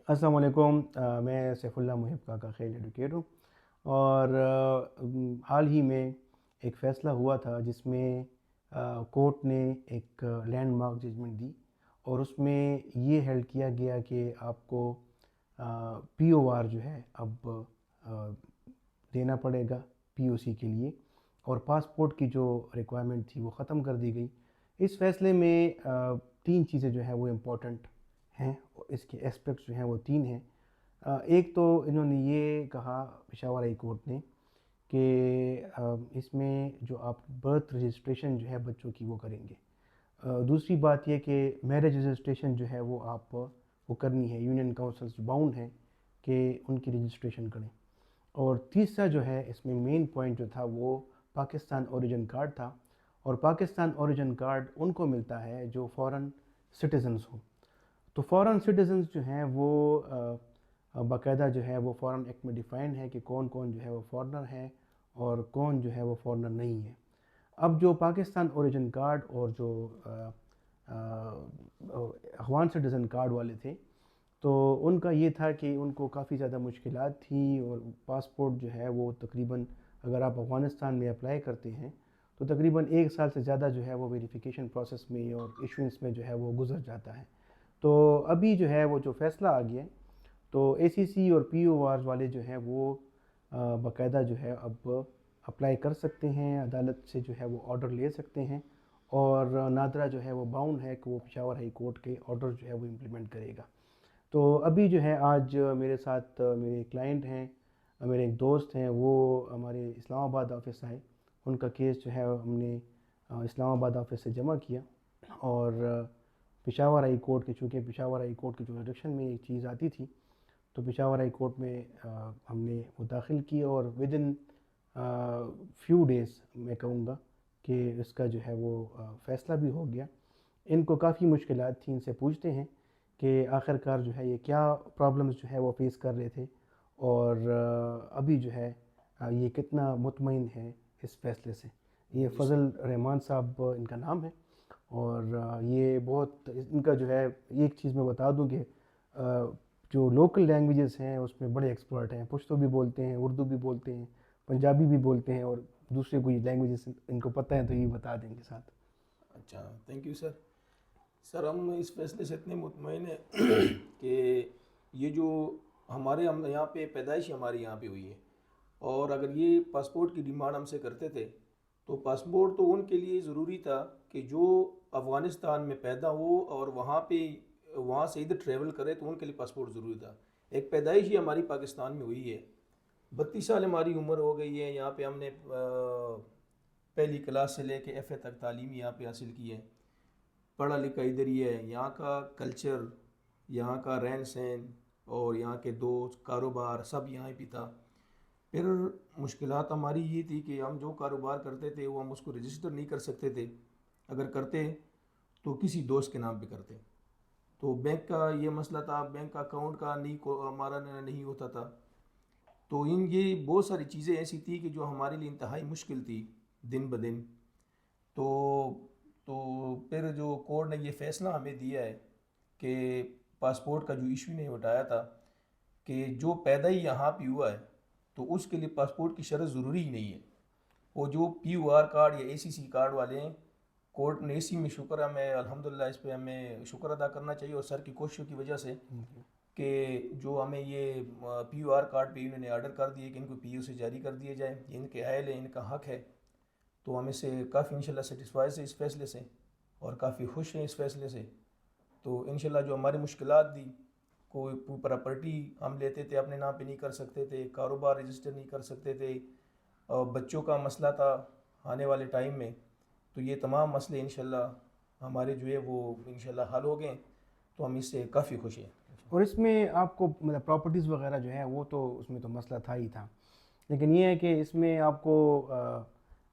السلام علیکم، میں سیف اللہ محب کا خیل ایڈوکیٹ ہوں، اور حال ہی میں ایک فیصلہ ہوا تھا جس میں کورٹ نے ایک لینڈ مارک ججمنٹ دی، اور اس میں یہ ہیلڈ کیا گیا کہ آپ کو پی او آر جو ہے اب دینا پڑے گا پی او سی کے لیے، اور پاسپورٹ کی جو ریکوائرمنٹ تھی وہ ختم کر دی گئی۔ اس فیصلے میں تین چیزیں جو ہیں وہ امپورٹنٹ ہیں، اس کے اسپیکٹس جو ہیں وہ تین ہیں۔ ایک تو انہوں نے یہ کہا پشاور ہائی کورٹ نے کہ اس میں جو آپ برتھ رجسٹریشن جو ہے بچوں کی وہ کریں گے۔ دوسری بات یہ کہ میرج رجسٹریشن جو ہے وہ آپ وہ کرنی ہے، یونین کونسلز باؤنڈ ہیں کہ ان کی رجسٹریشن کریں۔ اور تیسرا جو ہے اس میں مین پوائنٹ جو تھا وہ پاکستان اوریجن کارڈ تھا، اور پاکستان اوریجن کارڈ ان کو ملتا ہے جو فورن سٹیزنز ہوں۔ تو فورن سٹیزنز جو ہیں وہ باقاعدہ جو ہے وہ فورن ایکٹ میں ڈیفائنڈ ہے کہ کون کون جو ہے وہ فورنر ہے اور کون جو ہے وہ فورنر نہیں ہے۔ اب جو پاکستان اوریجن کارڈ اور جو افغان سٹیزن کارڈ والے تھے، تو ان کا یہ تھا کہ ان کو کافی زیادہ مشکلات تھیں، اور پاسپورٹ جو ہے وہ تقریباً اگر آپ افغانستان میں اپلائی کرتے ہیں تو تقریباً 1 سال سے زیادہ جو ہے وہ ویریفیکیشن پروسیس میں اور ایشوئنس میں جو ہے وہ گزر جاتا ہے۔ تو ابھی جو ہے وہ جو فیصلہ آ گیا ہے، تو اے سی سی اور پی او آرز والے جو ہیں وہ باقاعدہ جو ہے اب اپلائی کر سکتے ہیں، عدالت سے جو ہے وہ آرڈر لے سکتے ہیں، اور نادرا جو ہے وہ باؤنڈ ہے کہ وہ پشاور ہائی کورٹ کے آرڈر جو ہے وہ امپلیمنٹ کرے گا۔ تو ابھی جو ہے آج میرے ساتھ میرے کلائنٹ ہیں، میرے ایک دوست ہیں، وہ ہمارے اسلام آباد آفس آئے۔ ان کا کیس جو ہے ہم نے اسلام آباد آفس سے جمع کیا، اور پشاور ہائی کورٹ کے، چونکہ پشاور ہائی کورٹ کی جو ڈائریکشن میں ایک چیز آتی تھی، تو پشاور ہائی کورٹ میں ہم نے وہ داخل کی، اور ود ان فیو ڈیز میں کہوں گا کہ اس کا جو ہے وہ فیصلہ بھی ہو گیا۔ ان کو کافی مشکلات تھیں، ان سے پوچھتے ہیں کہ آخر کار جو ہے یہ کیا پرابلمز جو ہے وہ فیس کر رہے تھے، اور ابھی جو ہے یہ کتنا مطمئن ہے اس فیصلے سے۔ یہ جی سر. فضل رحمان صاحب ان کا نام ہے، اور یہ بہت ان کا جو ہے ایک چیز میں بتا دوں کہ جو لوکل لینگویجز ہیں اس میں بڑے ایکسپرٹ ہیں، پشتو بھی بولتے ہیں، اردو بھی بولتے ہیں، پنجابی بھی بولتے ہیں، اور دوسرے کوئی لینگویجز ان کو پتہ ہیں تو یہ بتا دیں گے ساتھ۔ اچھا، تھینک یو سر. سر ہم اس فیصلے سے اتنے مطمئن ہیں کہ یہ جو ہم یہاں پہ پیدائش ہماری یہاں پہ ہوئی ہے، اور اگر یہ پاسپورٹ کی ڈیمانڈ ہم سے کرتے تھے تو پاسپورٹ تو ان کے لیے ضروری تھا کہ جو افغانستان میں پیدا ہو اور وہاں سے ادھر ٹریول کرے تو ان کے لیے پاسپورٹ ضروری تھا. ایک پیدائش ہی ہماری پاکستان میں ہوئی ہے، 32 سال ہماری عمر ہو گئی ہے. یہاں پہ ہم نے پہلی کلاس سے لے کے ایف اے تک تعلیم یہاں پہ حاصل کی ہے. پڑھا لکھا ادھر ہی ہے. یہاں کا کلچر، یہاں کا رہن سہن اور یہاں کے دوست، کاروبار سب یہاں پہ تھا. پھر مشکلات ہماری یہ تھی کہ ہم جو کاروبار کرتے تھے وہ ہم اس کو رجسٹر نہیں کر سکتے تھے. اگر کرتے تو کسی دوست کے نام پہ کرتے. تو بینک کا یہ مسئلہ تھا، بینک اکاؤنٹ کا ہمارا نہیں ہوتا تھا. تو یہ بہت ساری چیزیں ایسی تھی کہ جو ہمارے لیے انتہائی مشکل تھی دن بدن. تو تو پھر جو کورٹ نے یہ فیصلہ ہمیں دیا ہے کہ پاسپورٹ کا جو ایشو نے اٹھایا تھا کہ جو پیدا ہی یہاں پہ ہوا ہے تو اس کے لیے پاسپورٹ کی شرط ضروری ہی نہیں ہے. وہ جو پی او آر کارڈ یا اے سی سی کارڈ والے ہیں، کورٹ نے اسی میں شکر ہے، ہمیں الحمدللہ اس پہ ہمیں شکر ادا کرنا چاہیے اور سر کی کوششوں کی وجہ سے کہ جو ہمیں یہ پی او آر کارڈ پہ انہوں نے آرڈر کر دیے کہ ان کو پی او سے جاری کر دیے جائیں. یہ ان کے اہل ہیں، ان کا حق ہے. تو ہم اس سے کافی انشاءاللہ سیٹسفائز ہیں اس فیصلے سے، اور کافی خوش ہیں اس فیصلے سے. تو انشاءاللہ جو ہماری مشکلات دی، کوئی پراپرٹی ہم لیتے تھے اپنے نام پہ نہیں کر سکتے تھے، کاروبار رجسٹر نہیں کر سکتے تھے، اور بچوں کا مسئلہ تھا آنے والے ٹائم میں، تو یہ تمام مسئلے انشاءاللہ ہمارے جو ہے وہ انشاءاللہ حل ہو گئے. تو ہم اس سے کافی خوش ہیں. اور اس میں آپ کو مطلب پراپرٹیز وغیرہ جو ہے وہ تو اس میں تو مسئلہ تھا ہی تھا، لیکن یہ ہے کہ اس میں آپ کو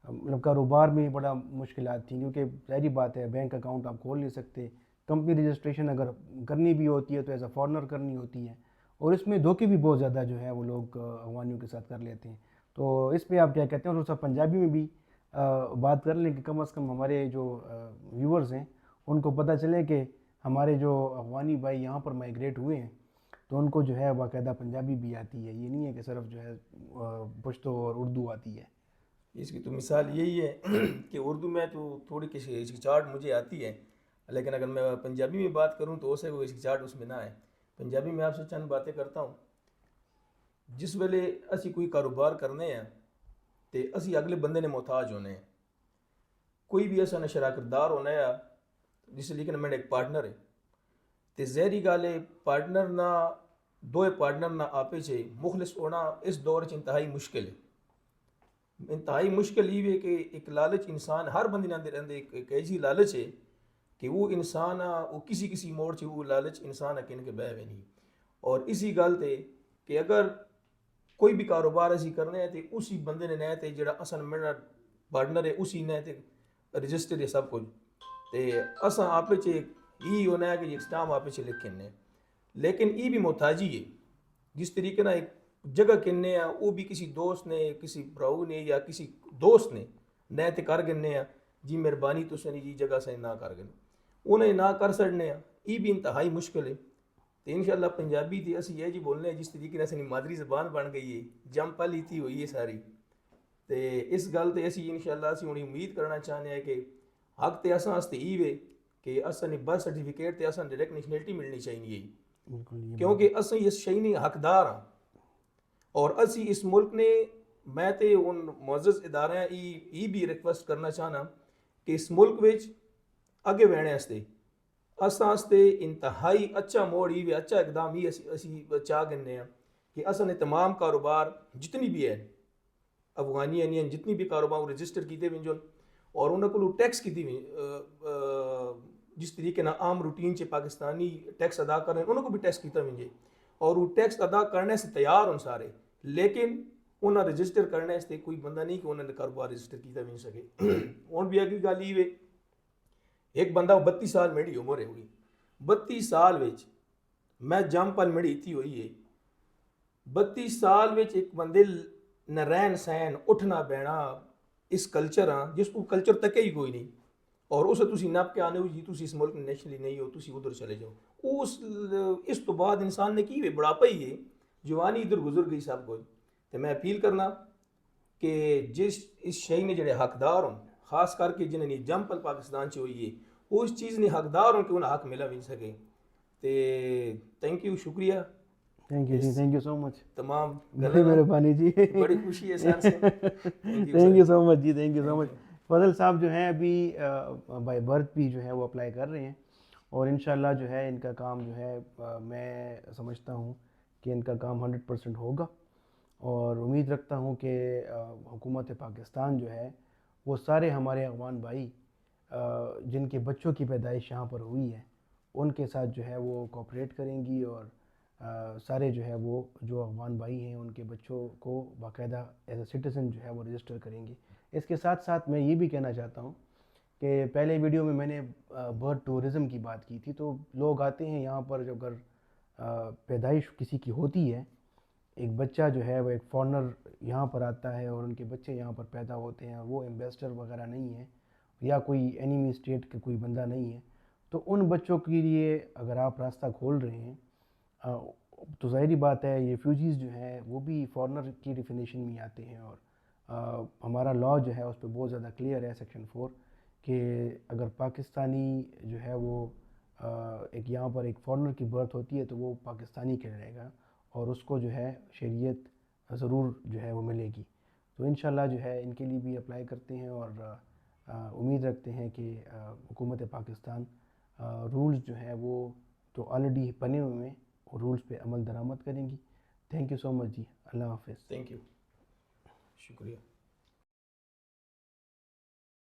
مطلب کاروبار میں بڑا مشکلات تھیں، کیونکہ ظاہری بات ہے بینک اکاؤنٹ آپ کھول نہیں سکتے. کمپنی رجسٹریشن اگر کرنی بھی ہوتی ہے تو ایز اے فارنر کرنی ہوتی ہے، اور اس میں دھوکے بھی بہت زیادہ جو ہے وہ لوگ افغانیوں کے ساتھ کر لیتے ہیں. تو اس پہ آپ کیا کہتے ہیں؟ اور سب پنجابی میں بھی بات کر لیں کہ کم از کم ہمارے جو ویورز ہیں ان کو پتہ چلے کہ ہمارے جو افغانی بھائی یہاں پر مائیگریٹ ہوئے ہیں تو ان کو جو ہے باقاعدہ پنجابی بھی آتی ہے، یہ نہیں ہے کہ صرف جو ہے پشتو اور اردو آتی ہے۔ اس کی تو مثال یہی ہے کہ اردو میں تو تھوڑی کسی ہچکچاہٹ مجھے آتی ہے، لیکن اگر میں پنجابی میں بات کروں تو اسے کوئی ہچکچاہٹ اس میں نہ ہے۔ پنجابی میں آپ سے چند باتیں کرتا ہوں۔ جس ویلے اسی کوئی کاروبار کرنے ہیں تو اسی اگلے بندے نے محتاج ہونے ہیں، کوئی بھی ایسا نہ شراکت دار ہونا ہے جس لیے کہ میرا ایک پارٹنر ہے، تو ظاہری گل ہے پارٹنر نہ دو پارٹنر نہ آپے سے مخلص ہونا اس دور چ انتہائی مشکل ہے۔ انتہائی مشکل یہ ہے کہ ایک لالچ انسان ہر بندے نے اندر اندر ایک ایسی لالچ ہے کہ وہ انسان وہ کسی موڑ سے وہ لالچ انسان کن کے بہ نہیں، اور اسی گل تے کہ اگر کوئی بھی کاروبار اسی کرنے ہیں تو اسی بندے نے نہ تے جڑا اصل میرا پارٹنر ہے اسی نے تے رجسٹر ہے سب کچھ، تے اساں آپے چ یہ ہونا ہے کہ ایک سٹام آپے چ لکھ کنے، لیکن یہ بھی محتاجی ہے۔ جس طریقے نہ ایک جگہ کنے ہیں وہ بھی کسی دوست نے کسی بھراؤ نے یا کسی دوست نے نہ تے کر گنے ہیں جی مہربانی تسیں جی جگہ سے نہ کر گنے، انہیں نہ کر سکنے ہیں، یہ بھی انتہائی مشکل ہے۔ تو انشاءاللہ پنجابی تھی اسی یہ جی بولنے ہیں جس طریقے سے اپنی مادری زبان بن گئی ہے، جم پلی تھی ہوئی ہے ساری، تو اس گل تے اسی انشاءاللہ اسی ہونی امید کرنا چاہتے ہیں کہ حق تے اساں واسطے ای وے کہ اساں نے برتھ سرٹیفکیٹ تے اساں ڈائریکٹ نیشنلٹی ملنی چاہیے، کیونکہ اساں اس شئی نے حقدار ہاں، اور اسی اس ملک نے میں تے ان معزز ادارے ای بھی ریکویسٹ کرنا چاہنا کہ اس ملک وچ اگے بڑھنے واسطے اساں واسطے انتہائی اچھا موڑ ہی اچھا اقدام ہی اسی چاہ گنے ہیں کہ اساں نے تمام کاروبار جتنی بھی ہے افغانی جتنی بھی کاروبار رجسٹر کیتے ونجن اور انہوں کو ٹیکس کی جس طریقے نہ عام روٹین چ پاکستانی ٹیکس ادا کر رہے ہیں انہوں کو بھی ٹیکس کیتا ونجے اور وہ ٹیکس ادا کرنے سے تیار ہوں سارے، لیکن انہوں نے رجسٹر کرنے سے کوئی بندہ نہیں کہ انہوں نے کاروبار رجسٹر کیتا ون سکے۔ ہوں بھی اگلی گل یہ ایک بندہ 32 سال میری عمر ہوگی، 32 سال وچ میں جم پل میری اتھی ہوئی ہے، 32 سال وچ ایک بندے نہ رہن سہن اٹھنا بینا اس کلچر ہاں جس کو کلچر تک ہی کوئی نہیں، اور اسے تسی نپ کے آنے ہو جی تسی اس ملک میں نیشنلی نہیں ہو تسی ادھر چلے جاؤ، اس تو بعد انسان نے کی ہوئے بڑھاپا ہی ہے، جوانی ادھر گزر گئی سب کچھ۔ تو میں اپیل کرنا کہ جس اس شئی نے جڑے حقدار ہوں خاص کر کے جنہیں جم پل پاکستان چ ہوئی ہے وہ اس چیز نے حقدار ہوں کہ انہیں حق ملا بھی سکے۔ تو تھینک یو، شکریہ، تھینک یو جی، تھینک یو سو مچ، تمام بڑی مہربانی جی، بڑی خوشی ہے سر سے، تھینک یو سو مچ جی، thank you so much. Fazal Sahab جو ہیں ابھی بائی برتھ بھی جو ہے وہ اپلائی کر رہے ہیں، اور انشاءاللہ جو ہے ان کا کام جو ہے میں سمجھتا ہوں کہ ان کا کام 100% ہوگا، اور امید رکھتا ہوں کہ حکومت پاکستان جو ہے وہ سارے ہمارے افغان بھائی جن کے بچوں کی پیدائش یہاں پر ہوئی ہے ان کے ساتھ جو ہے وہ کوآپریٹ کریں گی، اور سارے جو ہے وہ جو افغان بھائی ہیں ان کے بچوں کو باقاعدہ ایز اے سٹیزن جو ہے وہ رجسٹر کریں گے۔ اس کے ساتھ ساتھ میں یہ بھی کہنا چاہتا ہوں کہ پہلے ویڈیو میں نے برڈ ٹورزم کی بات کی تھی، تو لوگ آتے ہیں یہاں پر جب اگر پیدائش کسی کی ہوتی ہے، ایک بچہ جو ہے وہ ایک فارنر یہاں پر آتا ہے اور ان کے بچے یہاں پر پیدا ہوتے ہیں، وہ ایمبیسڈر وغیرہ نہیں ہے یا کوئی اینیمی اسٹیٹ کا کوئی بندہ نہیں ہے، تو ان بچوں کے لیے اگر آپ راستہ کھول رہے ہیں تو ظاہری بات ہے یہ ریفیوجیز جو ہیں وہ بھی فارنر کی ڈیفینیشن میں آتے ہیں، اور ہمارا لاء جو ہے اس پہ بہت زیادہ کلیئر ہے سیکشن 4 کہ اگر پاکستانی جو ہے وہ ایک یہاں پر ایک فارنر کی برتھ ہوتی ہے تو وہ پاکستانی کے رہے گا، اور اس کو جو ہے شہریت ضرور جو ہے وہ ملے گی۔ تو انشاءاللہ جو ہے ان کے لیے بھی اپلائی کرتے ہیں، اور امید رکھتے ہیں کہ حکومت پاکستان رولز جو ہیں وہ تو آلریڈی بنے ہوئے ہیں اور رولز پہ عمل درآمد کریں گی۔ تھینک یو سو مچ جی، اللہ حافظ۔ تھینک یو، شکریہ۔